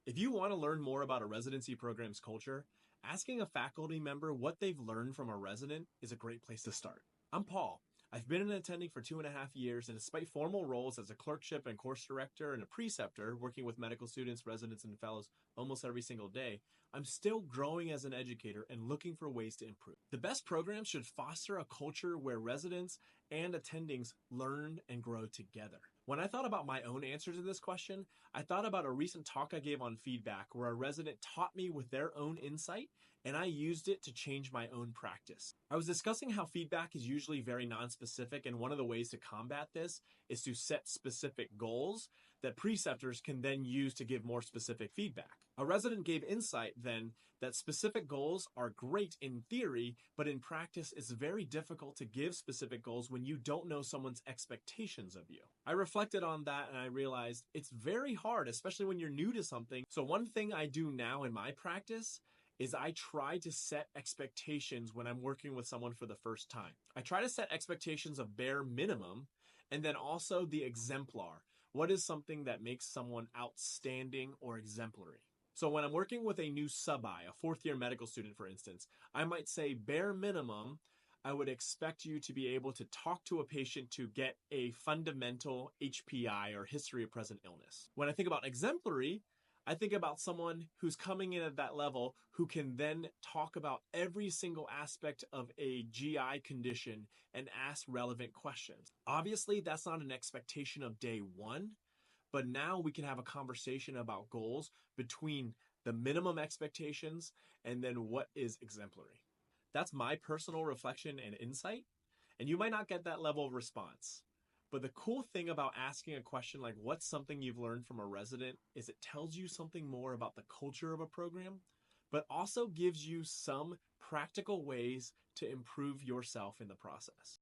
If you want to learn more about a residency program's culture, asking a faculty member what they've learned from a resident is a great place to start. I'm Paul. I've been an attending for 2.5 years, and despite formal roles as a clerkship and course director and a preceptor, working with medical students, residents, and fellows almost every single day, I'm still growing as an educator and looking for ways to improve. The best programs should foster a culture where residents and attendings learn and grow together. When I thought about my own answer to this question, I thought about a recent talk I gave on feedback where a resident taught me with their own insight, and I used it to change my own practice. I was discussing how feedback is usually very nonspecific, and one of the ways to combat this is to set specific goals that preceptors can then use to give more specific feedback. A resident gave insight then that specific goals are great in theory, but in practice it's very difficult to give specific goals when you don't know someone's expectations of you. I reflected on that and I realized it's very hard, especially when you're new to something. So one thing I do now in my practice is I try to set expectations when I'm working with someone for the first time. I try to set expectations of bare minimum and then also the exemplar. What is something that makes someone outstanding or exemplary? So when I'm working with a new sub-I, a fourth-year medical student, for instance, I might say bare minimum, I would expect you to be able to talk to a patient to get a fundamental HPI or history of present illness. When I think about exemplary, I think about someone who's coming in at that level who can then talk about every single aspect of a GI condition and ask relevant questions. Obviously, that's not an expectation of day one, but now we can have a conversation about goals between the minimum expectations and then what is exemplary. That's my personal reflection and insight, and you might not get that level of response. But the cool thing about asking a question like what's something you've learned from a resident is it tells you something more about the culture of a program, but also gives you some practical ways to improve yourself in the process.